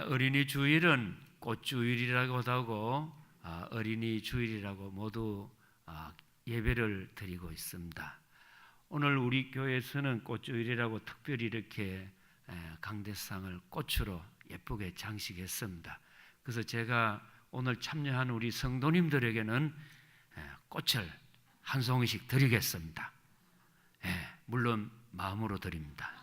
어린이 주일은 꽃주일이라고도 하고 어린이 주일이라고 모두 예배를 드리고 있습니다. 오늘 우리 교회에서는 꽃주일이라고 특별히 이렇게 강대상을 꽃으로 예쁘게 장식했습니다. 그래서 제가 오늘 참여한 우리 성도님들에게는 꽃을 한 송이씩 드리겠습니다. 물론 마음으로 드립니다.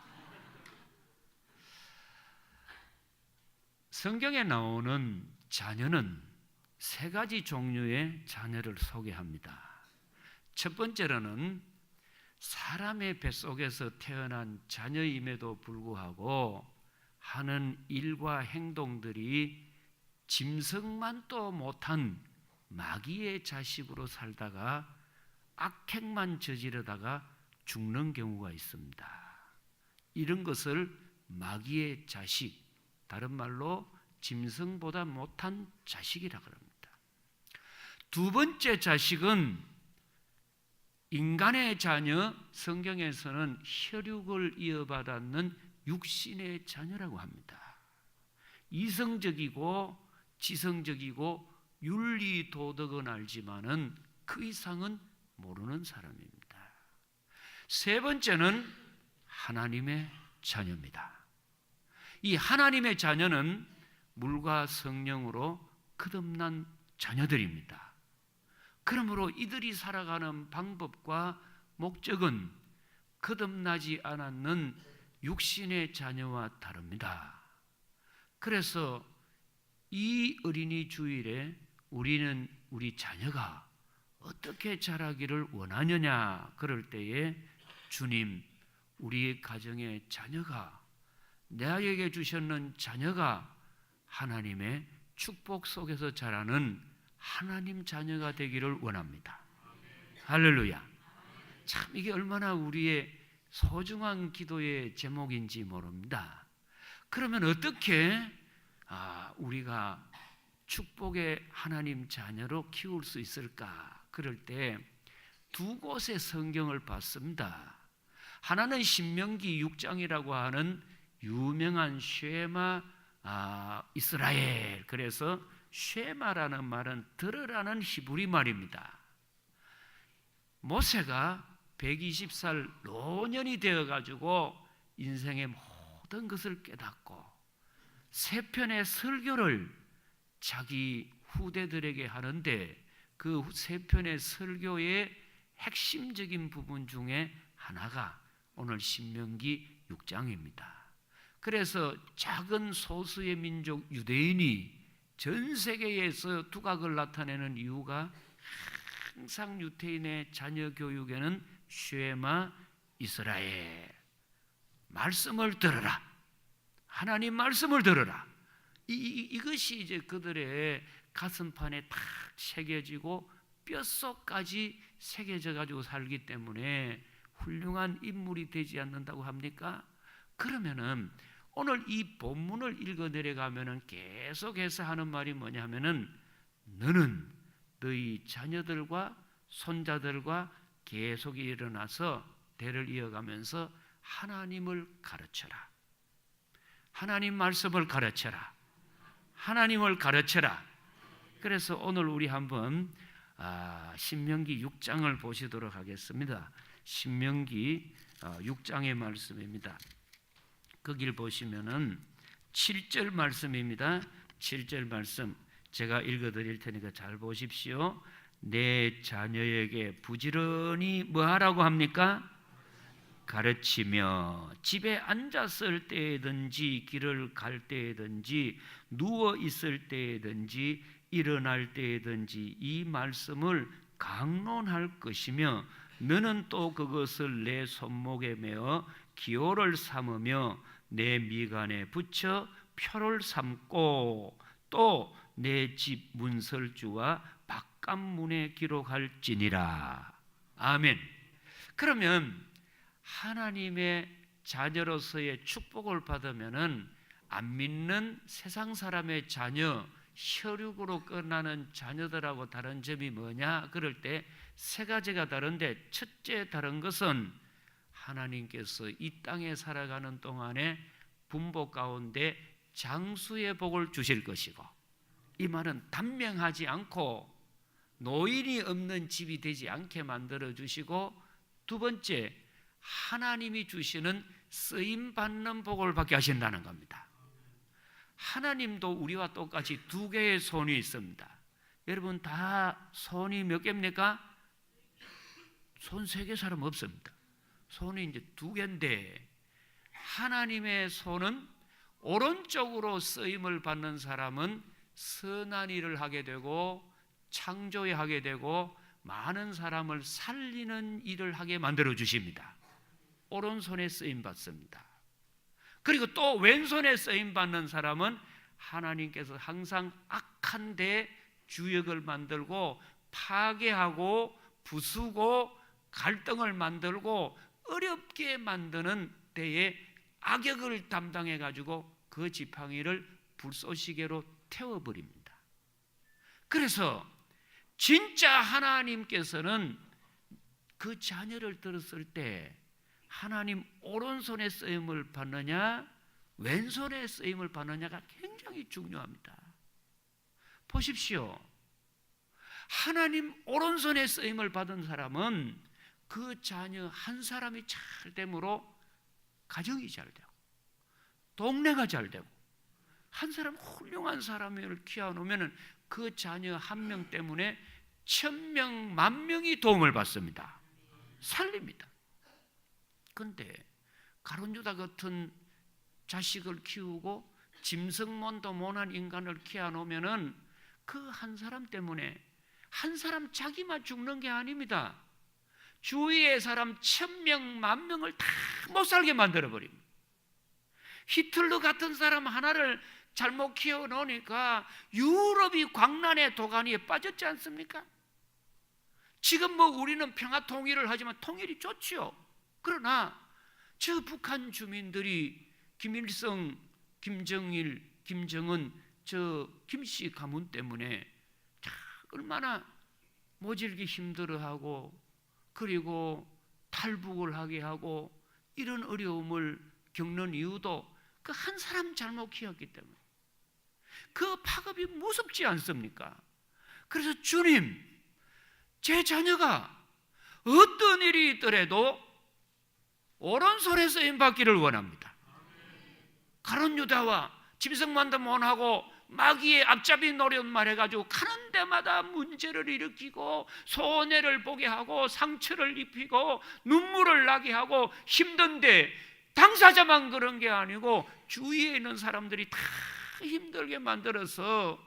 성경에 나오는 자녀는 세 가지 종류의 자녀를 소개합니다. 첫 번째로는 사람의 뱃속에서 태어난 자녀임에도 불구하고 하는 일과 행동들이 짐승만도 못한 마귀의 자식으로 살다가 악행만 저지르다가 죽는 경우가 있습니다. 이런 것을 마귀의 자식, 다른 말로 짐승보다 못한 자식이라 그럽니다. 두 번째 자식은 인간의 자녀, 성경에서는 혈육을 이어받았는 육신의 자녀라고 합니다. 이성적이고 지성적이고 윤리 도덕은 알지만은 그 이상은 모르는 사람입니다. 세 번째는 하나님의 자녀입니다. 이 하나님의 자녀는 물과 성령으로 거듭난 자녀들입니다. 그러므로 이들이 살아가는 방법과 목적은 거듭나지 않았는 육신의 자녀와 다릅니다. 그래서 이 어린이 주일에 우리는 우리 자녀가 어떻게 자라기를 원하느냐 그럴 때에 주님, 우리 가정의 자녀가, 내게 주셨는 자녀가 하나님의 축복 속에서 자라는 하나님 자녀가 되기를 원합니다. 할렐루야. 참 이게 얼마나 우리의 소중한 기도의 제목인지 모릅니다. 그러면 어떻게 우리가 축복의 하나님 자녀로 키울 수 있을까? 그럴 때 두 곳의 성경을 봤습니다. 하나는 신명기 6장이라고 하는 유명한 쉐마 이스라엘, 그래서 쉐마라는 말은 들으라는 히브리 말입니다. 모세가 120살 노년이 되어가지고 인생의 모든 것을 깨닫고 세 편의 설교를 자기 후대들에게 하는데 그 세 편의 설교의 핵심적인 부분 중에 하나가 오늘 신명기 6장입니다. 그래서 작은 소수의 민족 유대인이 전 세계에서 두각을 나타내는 이유가 항상 유대인의 자녀 교육에는 쉐마 이스라엘, 말씀을 들어라, 하나님 말씀을 들어라, 이것이 이제 그들의 가슴판에 탁 새겨지고 뼛속까지 새겨져 가지고 살기 때문에 훌륭한 인물이 되지 않는다고 합니까? 그러면은 오늘 이 본문을 읽어 내려가면은 계속해서 하는 말이 뭐냐면은 너는 너희 자녀들과 손자들과 계속 일어나서 대를 이어가면서 하나님을 가르쳐라. 하나님 말씀을 가르쳐라. 하나님을 가르쳐라. 그래서 오늘 우리 한번 신명기 6장을 보시도록 하겠습니다. 신명기 6장의 말씀입니다. 거기를 보시면은 7절 말씀입니다. 7절 말씀 제가 읽어드릴 테니까 잘 보십시오. 내 자녀에게 부지런히 뭐하라고 합니까? 가르치며 집에 앉았을 때든지 길을 갈 때든지 누워 있을 때든지 일어날 때든지 이 말씀을 강론할 것이며 너는 또 그것을 내 손목에 메어 기호를 삼으며 내 미간에 붙여 표를 삼고 또 내 집 문설주와 바깥문에 기록할지니라. 아멘. 그러면 하나님의 자녀로서의 축복을 받으면은 안 믿는 세상 사람의 자녀, 혈육으로 끝나는 자녀들하고 다른 점이 뭐냐? 그럴 때 세 가지가 다른데 첫째 다른 것은 하나님께서 이 땅에 살아가는 동안에 분보 가운데 장수의 복을 주실 것이고, 이 말은 단명하지 않고 노인이 없는 집이 되지 않게 만들어 주시고, 두 번째, 하나님이 주시는 쓰임받는 복을 받게 하신다는 겁니다. 하나님도 우리와 똑같이 두 개의 손이 있습니다. 여러분 다 손이 몇 개입니까? 손 세 개 사람 없습니다. 손이 이제 두 개인데, 하나님의 손은 오른쪽으로 쓰임을 받는 사람은 선한 일을 하게 되고 창조하게 되고 많은 사람을 살리는 일을 하게 만들어 주십니다. 오른손에 쓰임 받습니다. 그리고 또 왼손에 쓰임 받는 사람은 하나님께서 항상 악한 데 주역을 만들고 파괴하고 부수고 갈등을 만들고 어렵게 만드는 때에 악역을 담당해 가지고 그 지팡이를 불쏘시개로 태워버립니다. 그래서 진짜 하나님께서는 그 자녀를 들었을 때 하나님 오른손에 쓰임을 받느냐 왼손에 쓰임을 받느냐가 굉장히 중요합니다. 보십시오. 하나님 오른손에 쓰임을 받은 사람은 그 자녀 한 사람이 잘 되므로 가정이 잘 되고 동네가 잘 되고, 한 사람 훌륭한 사람을 키워놓으면 그 자녀 한 명 때문에 1000명, 10,000명이 도움을 받습니다. 살립니다. 그런데 가룟유다 같은 자식을 키우고 짐승몬도 못한 인간을 키워놓으면 그 한 사람 때문에 한 사람 자기만 죽는 게 아닙니다. 주위의 사람 1000명, 10,000명을 다 못 살게 만들어버립니다. 히틀러 같은 사람 하나를 잘못 키워놓으니까 유럽이 광란의 도가니에 빠졌지 않습니까? 지금 뭐 우리는 평화 통일을 하지만 통일이 좋지요. 그러나 저 북한 주민들이 김일성, 김정일, 김정은, 저 김씨 가문 때문에 얼마나 모질게 힘들어하고 그리고 탈북을 하게 하고 이런 어려움을 겪는 이유도 그 한 사람 잘못 키웠기 때문에 그 파급이 무섭지 않습니까? 그래서 주님, 제 자녀가 어떤 일이 있더라도 오른손에 쓰임 받기를 원합니다. 가룟유다와 짐승만도 못하고 마귀의 앞잡이 노릇만 해가지고 가는 데마다 문제를 일으키고 손해를 보게 하고 상처를 입히고 눈물을 나게 하고 힘든데 당사자만 그런 게 아니고 주위에 있는 사람들이 다 힘들게 만들어서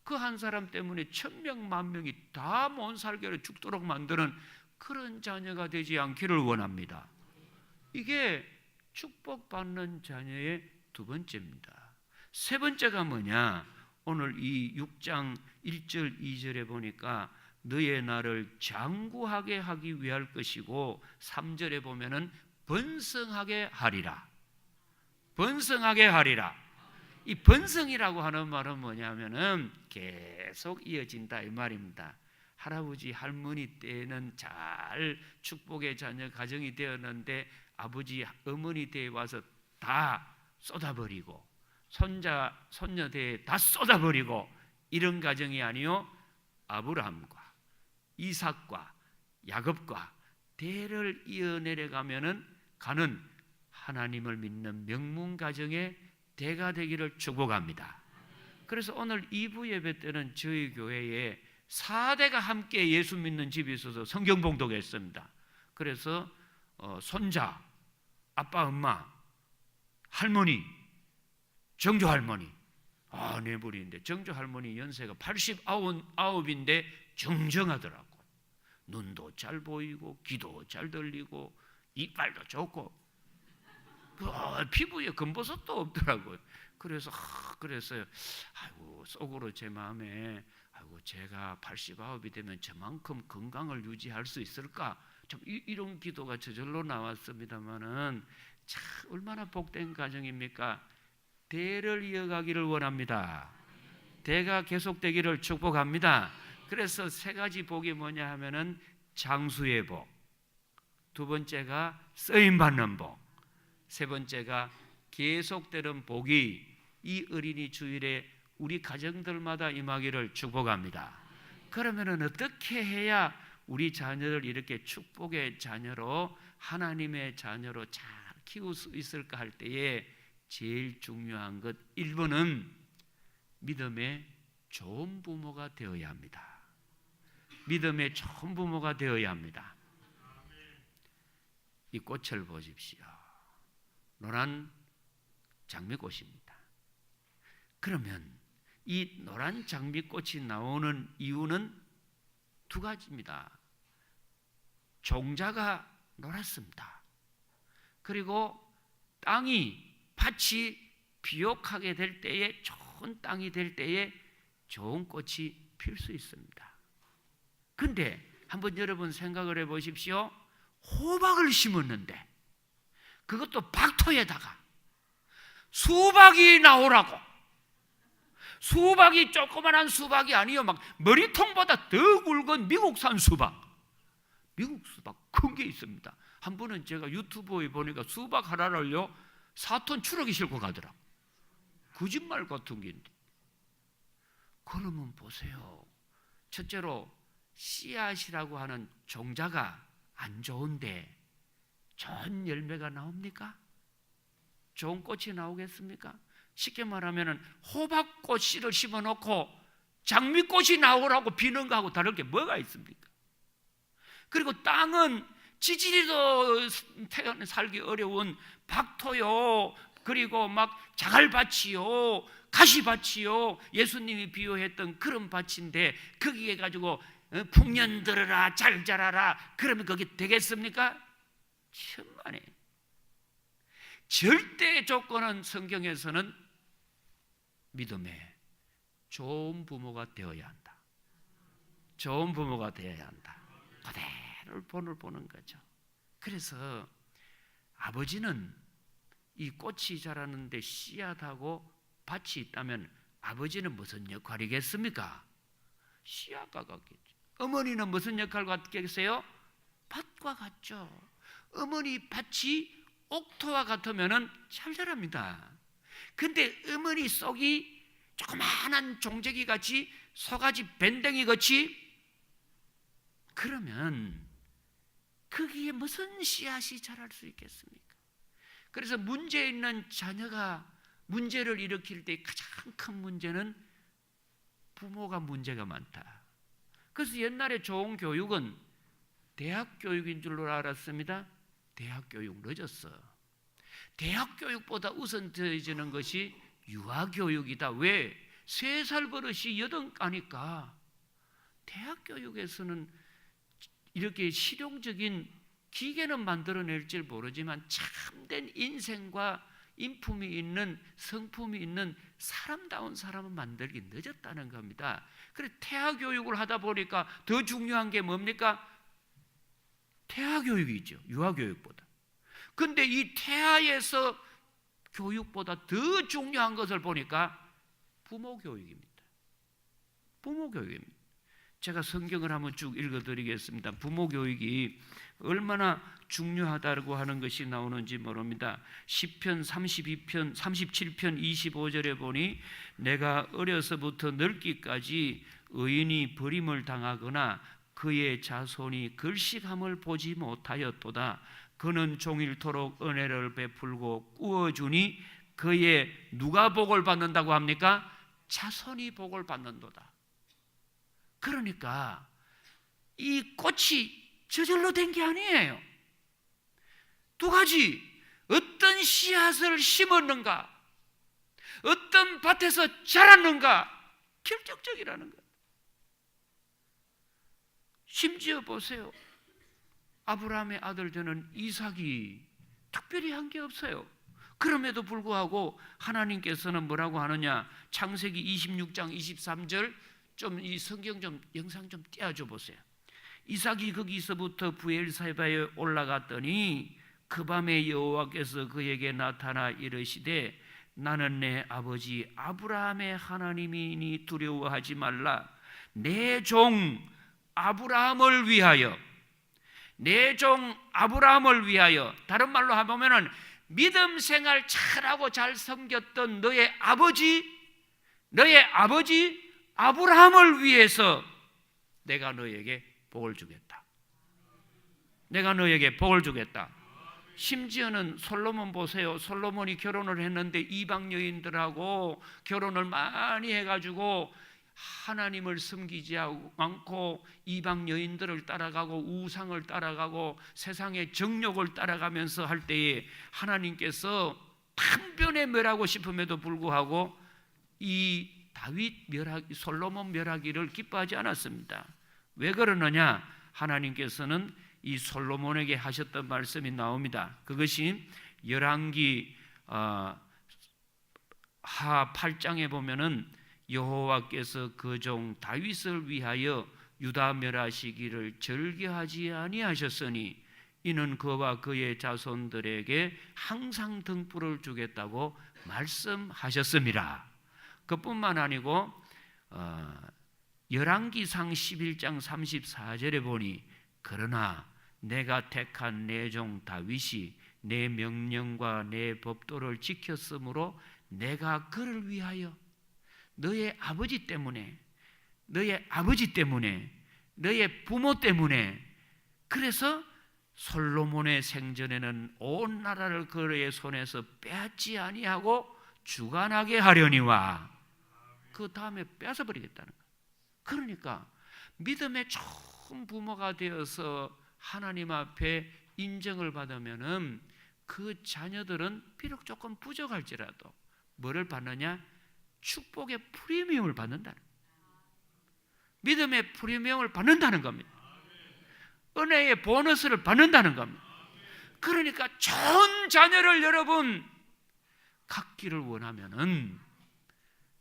그 한 사람 때문에 1000명, 10,000명이 다 못 살게 죽도록 만드는 그런 자녀가 되지 않기를 원합니다. 이게 축복받는 자녀의 두 번째입니다. 세 번째가 뭐냐? 오늘 이 6장 1절 2절에 보니까 너의 나를 장구하게 하기 위할 것이고 3절에 보면은 번성하게 하리라. 번성하게 하리라. 이 번성이라고 하는 말은 뭐냐면은 계속 이어진다 이 말입니다. 할아버지 할머니 때는 잘 축복의 자녀 가정이 되었는데 아버지 어머니 때에 와서 다 쏟아버리고 손자 손녀 때에 다 쏟아버리고 이런 가정이 아니요, 아브라함과 이삭과 야곱과 대를 이어내려가면은 가는 하나님을 믿는 명문 가정의 대가 되기를 축복합니다. 그래서 오늘 2부 예배 때는 저희 교회에 4대가 함께 예수 믿는 집이 있어서 성경 봉독했습니다. 그래서 손자, 아빠, 엄마, 할머니, 정조 할머니, 네 분인데 정조 할머니 연세가 89인데 정정하더라고. 눈도 잘 보이고 귀도 잘 들리고 이빨도 좋고 피부에 검버섯도 없더라고요. 그래서 아이고 속으로 제 마음에 아이고 제가 89이 되면 저만큼 건강을 유지할 수 있을까? 좀 이런 기도가 저절로 나왔습니다만은 참 얼마나 복된 가정입니까? 대를 이어가기를 원합니다. 대가 계속되기를 축복합니다. 그래서 세 가지 복이 뭐냐 하면은 장수의 복, 두 번째가 쓰임 받는 복, 세 번째가 계속되는 복이 이 어린이 주일에 우리 가정들마다 임하기를 축복합니다. 그러면은 어떻게 해야 우리 자녀를 이렇게 축복의 자녀로, 하나님의 자녀로 잘 키울 수 있을까 할 때에 제일 중요한 것 1번은 믿음의 좋은 부모가 되어야 합니다. 믿음의 좋은 부모가 되어야 합니다. 이 꽃을 보십시오. 노란 장미꽃입니다. 그러면 이 노란 장미꽃이 나오는 이유는 두 가지입니다. 종자가 노랗습니다. 그리고 밭이 비옥하게 될 때에, 좋은 땅이 될 때에 좋은 꽃이 필 수 있습니다. 근데 한번 여러분 생각을 해 보십시오. 호박을 심었는데 그것도 박토에다가 수박이 나오라고, 수박이 조그만한 수박이 아니요, 막 머리통보다 더 굵은 미국산 수박, 미국 수박 큰 게 있습니다. 한 번은 제가 유튜브에 보니까 수박 하나를요 4톤 추럭이 싣고 가더라. 거짓말 같은 게. 그러면 보세요. 첫째로 씨앗이라고 하는 종자가 안 좋은데 좋은 열매가 나옵니까? 좋은 꽃이 나오겠습니까? 쉽게 말하면 호박꽃 씨를 심어놓고 장미꽃이 나오라고 비는 거하고 다를 게 뭐가 있습니까? 그리고 땅은 지질이도 살기 어려운 박토요, 그리고 막 자갈밭이요, 가시밭이요, 예수님이 비유했던 그런 밭인데 거기에 가지고 풍년 들어라, 잘 자라라, 그러면 그게 되겠습니까? 천만에. 절대 조건은 성경에서는 믿음의 좋은 부모가 되어야 한다. 좋은 부모가 되어야 한다. 그대로 본을 보는 거죠. 그래서 아버지는 이 꽃이 자라는데 씨앗하고 밭이 있다면 아버지는 무슨 역할이겠습니까? 씨앗과 같겠죠. 어머니는 무슨 역할 같겠어요? 밭과 같죠. 어머니 밭이 옥토와 같으면 잘 자랍니다. 근데 어머니 쏙이 조그마한 종재기 같이, 소가지 밴댕이 같이, 그러면 거기에 무슨 씨앗이 자랄 수 있겠습니까? 그래서 문제 있는 자녀가 문제를 일으킬 때 가장 큰 문제는 부모가 문제가 많다. 그래서 옛날에 좋은 교육은 대학 교육인 줄로 알았습니다. 대학 교육 늦었어. 대학 교육보다 우선되어지는 것이 유아 교육이다. 왜? 3살 버릇이 8가니까. 대학 교육에서는 이렇게 실용적인 기계는 만들어낼지 모르지만 참된 인생과 인품이 있는, 성품이 있는 사람다운 사람을 만들기 늦었다는 겁니다. 그래서 태아 교육을 하다 보니까 더 중요한 게 뭡니까? 태아 교육이죠. 유아 교육보다. 근데 이 태아에서 교육보다 더 중요한 것을 보니까 부모 교육입니다. 부모 교육입니다. 제가 성경을 한번 쭉 읽어드리겠습니다. 부모 교육이 얼마나 중요하다고 하는 것이 나오는지 모릅니다. 시편 37편 25절에 보니 내가 어려서부터 늙기까지 의인이 버림을 당하거나 그의 자손이 걸식함을 보지 못하였도다. 그는 종일토록 은혜를 베풀고 꾸어주니 그의 누가 복을 받는다고 합니까? 자손이 복을 받는도다. 그러니까 이 꽃이 저절로 된 게 아니에요. 두 가지, 어떤 씨앗을 심었는가, 어떤 밭에서 자랐는가, 결정적이라는 거예요. 심지어 보세요. 아브라함의 아들 되는 이삭이 특별히 한 게 없어요. 그럼에도 불구하고 하나님께서는 뭐라고 하느냐? 창세기 26장 23절 좀 이 성경 좀 영상 좀 띄워줘 보세요. 이삭이 거기서부터 브엘세바에 올라갔더니 그 밤에 여호와께서 그에게 나타나 이르시되 나는 내 아버지 아브라함의 하나님이니 두려워하지 말라. 내 종 아브라함을 위하여, 내 종 아브라함을 위하여, 다른 말로 해보면은 믿음 생활 잘하고 잘 섬겼던 너의 아버지 아브라함을 위해서 내가 너에게 복을 주겠다. 내가 너에게 복을 주겠다. 심지어는 솔로몬 보세요. 솔로몬이 결혼을 했는데 이방 여인들하고 결혼을 많이 해가지고 하나님을 섬기지 않고 이방 여인들을 따라가고 우상을 따라가고 세상의 정욕을 따라가면서 할 때에 하나님께서 단번에 멸하고 싶음에도 불구하고 이 솔로몬 멸하기를 기뻐하지 않았습니다. 왜 그러느냐? 하나님께서는 이 솔로몬에게 하셨던 말씀이 나옵니다. 그것이 열왕기 하 8장에 보면은 여호와께서 그 종 다윗을 위하여 유다 멸하시기를 절개하지 아니하셨으니 이는 그와 그의 자손들에게 항상 등불을 주겠다고 말씀하셨습니다. 그뿐만 아니고 열왕기상 11장 34절에 보니 그러나 내가 택한 내 종 다윗이 내 명령과 내 법도를 지켰으므로 내가 그를 위하여 너의 아버지 때문에 너의 부모 때문에 그래서 솔로몬의 생전에는 온 나라를 그의 손에서 빼앗지 아니하고 주관하게 하려니와 그 다음에 뺏어버리겠다는 거예요. 그러니까 믿음의 좋은 부모가 되어서 하나님 앞에 인정을 받으면은 그 자녀들은 비록 조금 부족할지라도 뭐를 받느냐? 축복의 프리미엄을 받는다는 거예요. 믿음의 프리미엄을 받는다는 겁니다. 은혜의 보너스를 받는다는 겁니다. 그러니까 좋은 자녀를 여러분 갖기를 원하면은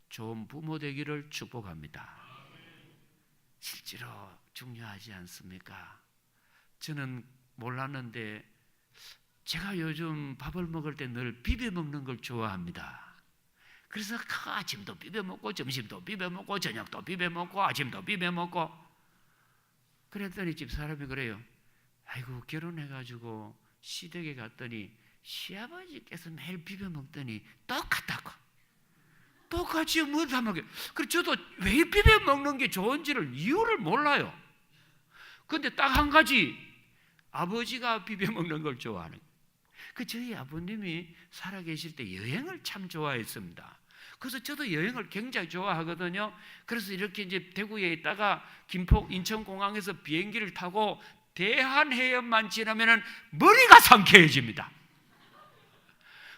좋은 부모 되기를 축복합니다. 실제로 중요하지 않습니까? 저는 몰랐는데 제가 요즘 밥을 먹을 때 늘 비벼 먹는 걸 좋아합니다. 그래서 아침도 비벼 먹고 점심도 비벼 먹고 저녁도 비벼 먹고 아침도 비벼 먹고 그랬더니 집사람이 그래요. 아이고 결혼해가지고 시댁에 갔더니 시아버지께서 매일 비벼 먹더니 똑같다고. 똑같이 뭐 다 먹어요. 그래서 저도 왜 비벼 먹는 게 좋은지를 이유를 몰라요. 그런데 딱 한 가지 아버지가 비벼 먹는 걸 좋아하는 거예요. 저희 아버님이 살아계실 때 여행을 참 좋아했습니다. 그래서 저도 여행을 굉장히 좋아하거든요. 그래서 이렇게 이제 대구에 있다가 인천공항에서 비행기를 타고 대한해협만 지나면은 머리가 상쾌해집니다.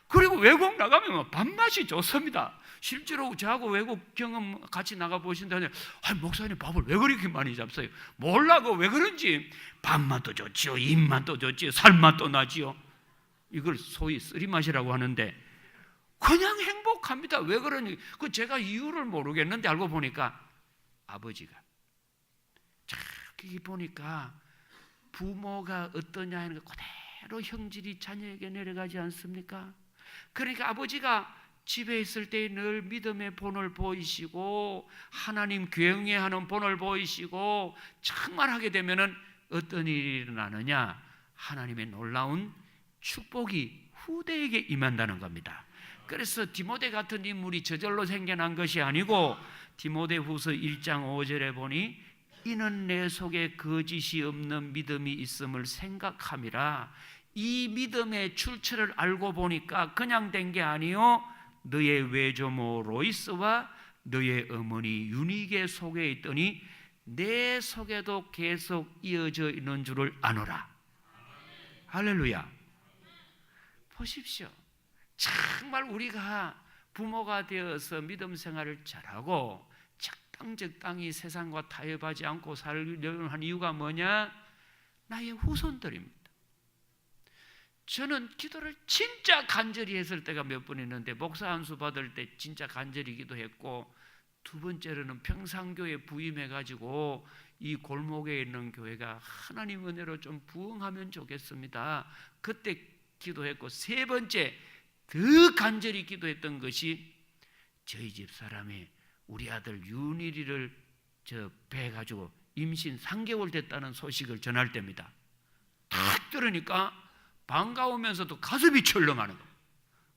그리고 외국 나가면 밥맛이 좋습니다. 실제로 저하고 외국 경험 같이 나가 보신다면 목사님 밥을 왜 그렇게 많이 잡어요? 몰라고 왜 그런지 밥맛도 좋지요, 입맛도 좋지요, 살맛도 나지요. 이걸 소위 쓰리맛이라고 하는데 그냥 행복합니다. 왜 그러니? 제가 이유를 모르겠는데 알고 보니까 아버지가 저기 보니까 부모가 어떠냐 하는 거 그대로 형질이 자녀에게 내려가지 않습니까? 그러니까 아버지가 집에 있을 때 늘 믿음의 본을 보이시고 하나님 경외하는 본을 보이시고 정말 하게 되면은 어떤 일이 일어나느냐? 하나님의 놀라운 축복이 후대에게 임한다는 겁니다. 그래서 디모데 같은 인물이 저절로 생겨난 것이 아니고 디모데후서 1장 5절에 보니 이는 내 속에 거짓이 없는 믿음이 있음을 생각함이라. 이 믿음의 출처를 알고 보니까 그냥 된 게 아니요 너의 외조모 로이스와 너의 어머니 유니게 속에 있더니 내 속에도 계속 이어져 있는 줄을 아노라. 할렐루야. 보십시오. 정말 우리가 부모가 되어서 믿음 생활을 잘하고 적당히 세상과 타협하지 않고 살려는 한 이유가 뭐냐? 나의 후손들입니다. 저는 기도를 진짜 간절히 했을 때가 몇 번 있는데 목사 안수 받을 때 진짜 간절히 기도했고 두 번째로는 평상교회 부임해가지고 이 골목에 있는 교회가 하나님 은혜로 좀 부흥하면 좋겠습니다. 그때 기도했고 세 번째 더 간절히 기도했던 것이 저희 집 사람이 우리 아들 윤일이를 배가지고 임신 3개월 됐다는 소식을 전할 때입니다. 딱 들으니까 반가우면서도 가슴이 철렁하는 거예요.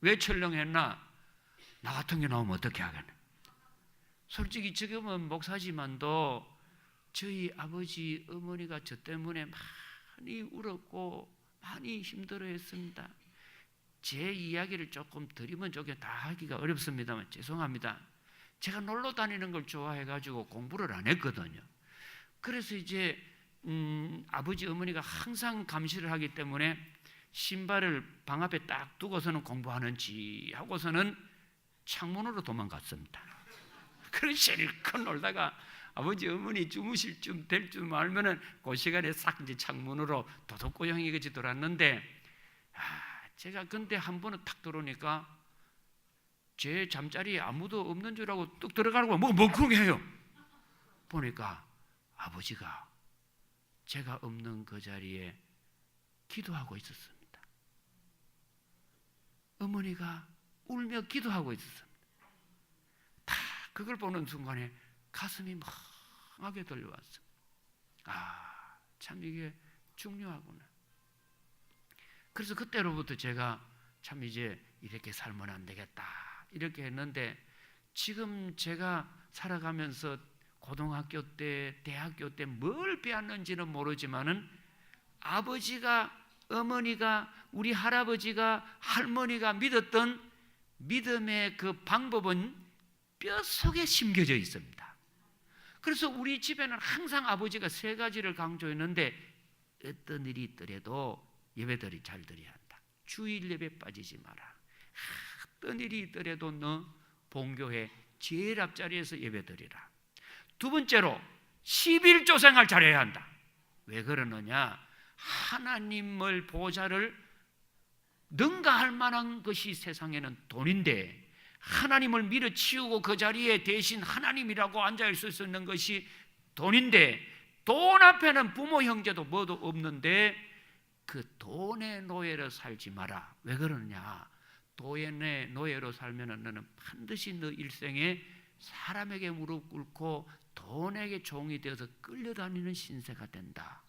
왜 철렁했나? 나 같은 게 나오면 어떻게 하겠나? 솔직히 지금은 목사지만도 저희 아버지 어머니가 저 때문에 많이 울었고 많이 힘들어했습니다. 제 이야기를 조금 드리면 저게 다 하기가 어렵습니다만 죄송합니다. 제가 놀러 다니는 걸 좋아해가지고 공부를 안 했거든요. 그래서 이제 아버지 어머니가 항상 감시를 하기 때문에 신발을 방 앞에 딱 두고서는 공부하는지 하고서는 창문으로 도망갔습니다. 그런 실컷 놀다가 아버지 어머니 주무실 쯤 될 줄 알면은 그 시간에 싹 이제 창문으로 도둑고양이 같이 돌았는데, 제가 근데 한 번은 탁 들어오니까 제 잠자리에 아무도 없는 줄 알고 뚝 들어가는 거야. 뭐 그렇게 해요? 보니까 아버지가 제가 없는 그 자리에 기도하고 있었습니다. 어머니가 울며 기도하고 있었습니다. 다 그걸 보는 순간에 가슴이 멍하게 들려왔어. 참 이게 중요하구나. 그래서 그때로부터 제가 참 이제 이렇게 살면 안 되겠다 이렇게 했는데, 지금 제가 살아가면서 고등학교 때, 대학교 때 뭘 배웠는지는 모르지만은 아버지가, 어머니가, 우리 할아버지가, 할머니가 믿었던 믿음의 그 방법은 뼛속에 심겨져 있습니다. 그래서 우리 집에는 항상 아버지가 세 가지를 강조했는데, 어떤 일이 있더라도 예배들이 잘 드려야 한다. 주일 예배 빠지지 마라. 어떤 일이 있더라도 너 본교회 제일 앞자리에서 예배 드리라. 두 번째로 11조 생활 잘해야 한다. 왜 그러느냐? 하나님을 보좌를 능가할 만한 것이 세상에는 돈인데, 하나님을 밀어치우고 그 자리에 대신 하나님이라고 앉아있을 수 있는 것이 돈인데, 돈 앞에는 부모 형제도 뭐도 없는데 그 돈의 노예로 살지 마라. 왜 그러느냐? 돈의 노예로 살면 너는 반드시 너 일생에 사람에게 무릎 꿇고 돈에게 종이 되어서 끌려다니는 신세가 된다.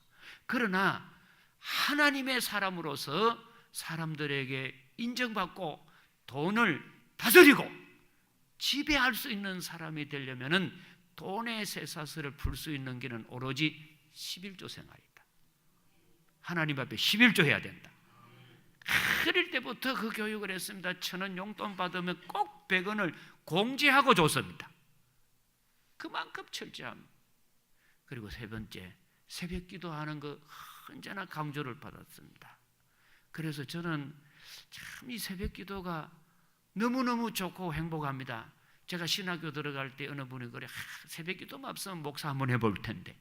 그러나 하나님의 사람으로서 사람들에게 인정받고 돈을 다스리고 지배할 수 있는 사람이 되려면은 돈의 쇠사슬을 풀 수 있는 길은 오로지 11조 생활이다. 하나님 앞에 11조 해야 된다. 어릴 때부터 그 교육을 했습니다. 1,000원 용돈 받으면 꼭 100원을 공제하고 줬습니다. 그만큼 철저함. 그리고 세 번째, 새벽 기도하는 거 언제나 강조를 받았습니다. 그래서 저는 참 이 새벽 기도가 너무너무 좋고 행복합니다. 제가 신학교 들어갈 때 어느 분이 그래, 새벽 기도만 없으면 목사 한번 해볼 텐데,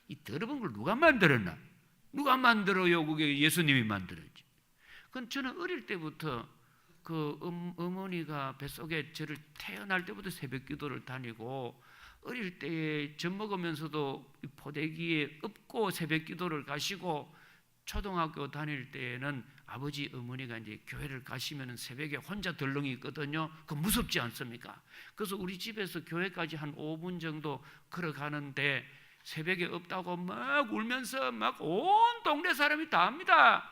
이 더러운 걸 누가 만들었나? 누가 만들어요? 그게 예수님이 만들었지. 그건 저는 어릴 때부터 그 어머니가 뱃속에 저를 태어날 때부터 새벽 기도를 다니고, 어릴 때에 젖 먹으면서도 포대기에 엎고 새벽 기도를 가시고, 초등학교 다닐 때에는 아버지 어머니가 이제 교회를 가시면 새벽에 혼자 덜렁이 있거든요. 그 무섭지 않습니까? 그래서 우리 집에서 교회까지 한 5분 정도 걸어가는데 새벽에 없다고 막 울면서 막 온 동네 사람이 다 합니다.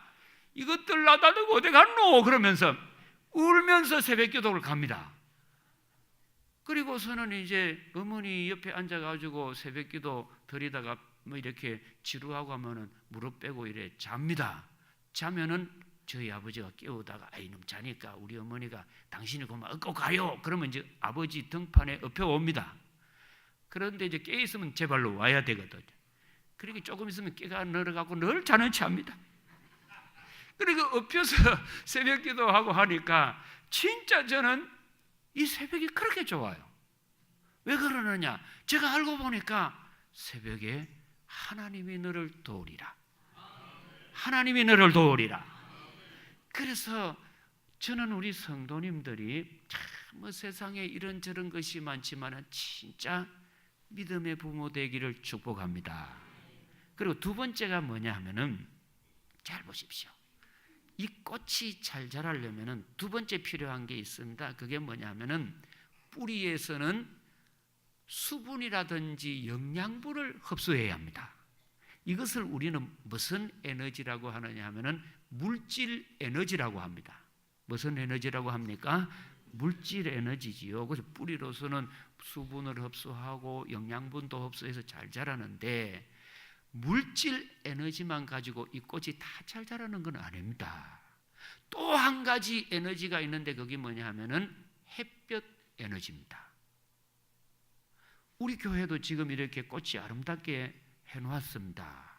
이것들 나다 두고 어디 갔노? 그러면서 울면서 새벽 기도를 갑니다. 그리고서는 이제 어머니 옆에 앉아가지고 새벽 기도 드리다가 뭐 이렇게 지루하고 하면은 무릎 빼고 이래 잡니다. 자면은 저희 아버지가 깨우다가 아이 놈 자니까 우리 어머니가 당신이 그만 업고 가요. 그러면 이제 아버지 등판에 엎혀 옵니다. 그런데 이제 깨 있으면 제 발로 와야 되거든요. 그리고 조금 있으면 깨가 늘어가고 늘 자는 체 합니다. 그리고 엎혀서 새벽 기도하고 하니까 진짜 저는 이 새벽이 그렇게 좋아요. 왜 그러느냐? 제가 알고 보니까 새벽에 하나님이 너를 도우리라. 하나님이 너를 도우리라. 그래서 저는 우리 성도님들이 참 세상에 이런저런 것이 많지만 진짜 믿음의 부모 되기를 축복합니다. 그리고 두 번째가 뭐냐 하면은, 잘 보십시오. 이 꽃이 잘 자라려면은 두 번째 필요한 게 있습니다. 그게 뭐냐 하면은, 뿌리에서는 수분이라든지 영양분을 흡수해야 합니다. 이것을 우리는 무슨 에너지라고 하느냐 하면은 물질 에너지라고 합니다. 무슨 에너지라고 합니까? 물질 에너지지요. 그래서 뿌리로서는 수분을 흡수하고 영양분도 흡수해서 잘 자라는데 물질 에너지만 가지고 이 꽃이 다 잘 자라는 건 아닙니다. 또 한 가지 에너지가 있는데 그게 뭐냐 하면은 햇볕 에너지입니다. 우리 교회도 지금 이렇게 꽃이 아름답게 해놓았습니다.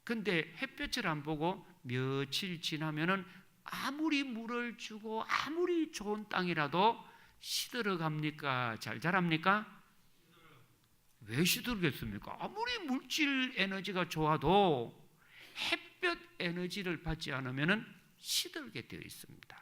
근데 햇볕을 안 보고 며칠 지나면은 아무리 물을 주고 아무리 좋은 땅이라도 시들어 갑니까? 잘 자랍니까? 왜 시들겠습니까? 아무리 물질 에너지가 좋아도 햇볕 에너지를 받지 않으면 시들게 되어 있습니다.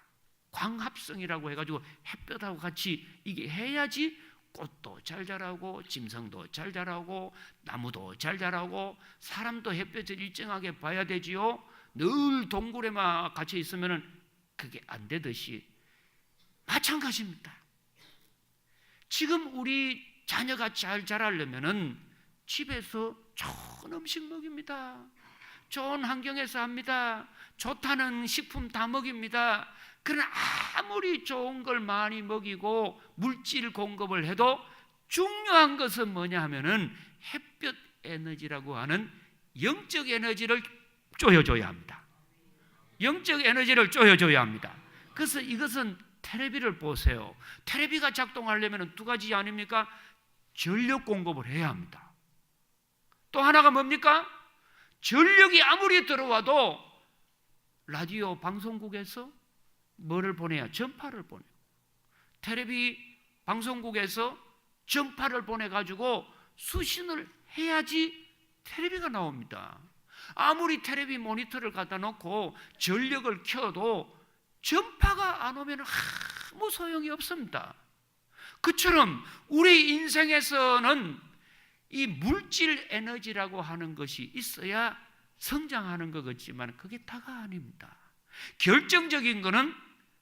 광합성이라고 해가지고 햇볕하고 같이 이게 해야지 꽃도 잘 자라고 짐승도 잘 자라고 나무도 잘 자라고 사람도 햇볕을 일정하게 봐야 되지요. 늘 동굴에만 갇혀 있으면 그게 안 되듯이 마찬가지입니다. 지금 우리 자녀가 잘 자라려면은 집에서 좋은 음식 먹입니다. 좋은 환경에서 합니다. 좋다는 식품 다 먹입니다. 그러나 아무리 좋은 걸 많이 먹이고 물질 공급을 해도 중요한 것은 뭐냐 하면은 햇볕 에너지라고 하는 영적 에너지를 쪼여줘야 합니다. 영적 에너지를 쪼여줘야 합니다. 그래서 이것은 텔레비를 보세요. 텔레비가 작동하려면 두 가지 아닙니까? 전력 공급을 해야 합니다. 또 하나가 뭡니까? 전력이 아무리 들어와도 라디오 방송국에서 뭐를 보내야? 전파를 보내요. 텔레비 방송국에서 전파를 보내가지고 수신을 해야지 텔레비가 나옵니다. 아무리 텔레비 모니터를 갖다 놓고 전력을 켜도 전파가 안 오면 아무 소용이 없습니다. 그처럼 우리 인생에서는 이 물질 에너지라고 하는 것이 있어야 성장하는 것 같지만 그게 다가 아닙니다. 결정적인 것은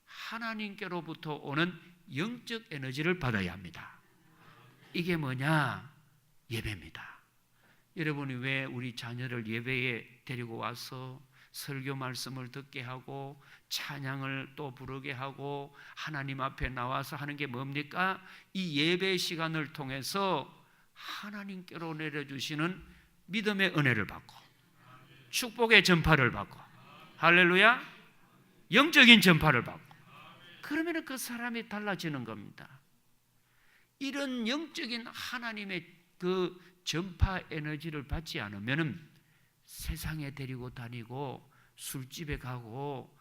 하나님께로부터 오는 영적 에너지를 받아야 합니다. 이게 뭐냐? 예배입니다. 여러분이 왜 우리 자녀를 예배에 데리고 와서 설교 말씀을 듣게 하고 찬양을 또 부르게 하고 하나님 앞에 나와서 하는 게 뭡니까? 이 예배 시간을 통해서 하나님께로 내려주시는 믿음의 은혜를 받고 축복의 전파를 받고 할렐루야, 영적인 전파를 받고 그러면 그 사람이 달라지는 겁니다. 이런 영적인 하나님의 그 전파 에너지를 받지 않으면 세상에 데리고 다니고 술집에 가고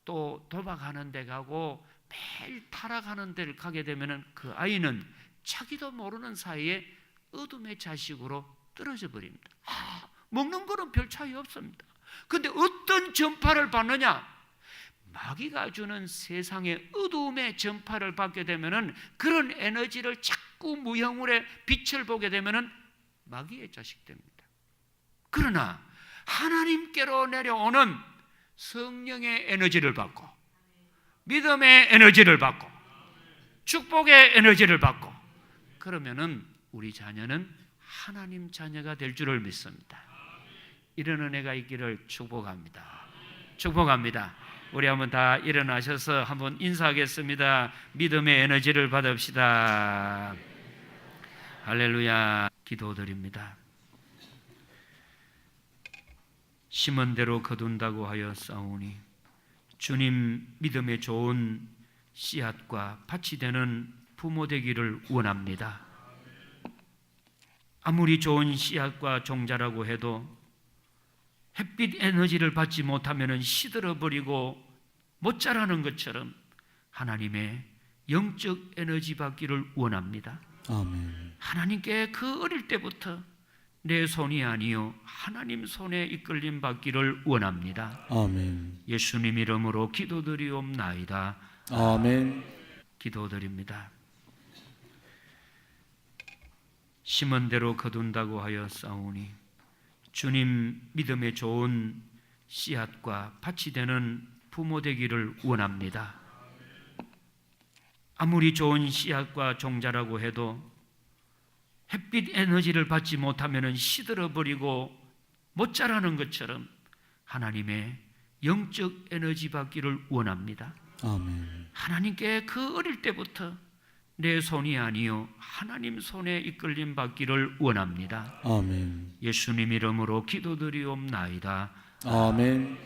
또 도박하는 데 가고 매일 타락하는 데를 가게 되면 그 아이는 자기도 모르는 사이에 어둠의 자식으로 떨어져 버립니다. 먹는 거는 별 차이 없습니다. 그런데 어떤 전파를 받느냐? 마귀가 주는 세상의 어두움의 전파를 받게 되면 그런 에너지를 자꾸 무형물의 빛을 보게 되면 마귀의 자식 됩니다. 그러나 하나님께로 내려오는 성령의 에너지를 받고 믿음의 에너지를 받고 축복의 에너지를 받고 그러면은 우리 자녀는 하나님 자녀가 될 줄을 믿습니다. 이런 은혜가 있기를 축복합니다. 축복합니다. 우리 한번 다 일어나셔서 한번 인사하겠습니다. 믿음의 에너지를 받읍시다. 할렐루야. 기도드립니다. 심은 대로 거둔다고 하여 싸우니 주님 믿음의 좋은 씨앗과 밭이 되는 부모 되기를 원합니다. 아무리 좋은 씨앗과 종자라고 해도 햇빛 에너지를 받지 못하면 시들어버리고 못 자라는 것처럼 하나님의 영적 에너지 받기를 원합니다. 아멘. 하나님께 그 어릴 때부터 내 손이 아니요 하나님 손에 이끌림 받기를 원합니다. 아멘. 예수님 이름으로 기도드리옵나이다. 아멘. 기도드립니다. 심은 대로 거둔다고 하여 싸우니 주님 믿음의 좋은 씨앗과 밭이 되는 부모 되기를 원합니다. 아무리 좋은 씨앗과 종자라고 해도 햇빛 에너지를 받지 못하면 시들어버리고 못 자라는 것처럼 하나님의 영적 에너지 받기를 원합니다. 아멘. 하나님께 그 어릴 때부터 내 손이 아니요 하나님 손에 이끌림 받기를 원합니다. 아멘. 예수님 이름으로 기도드리옵나이다. 아멘.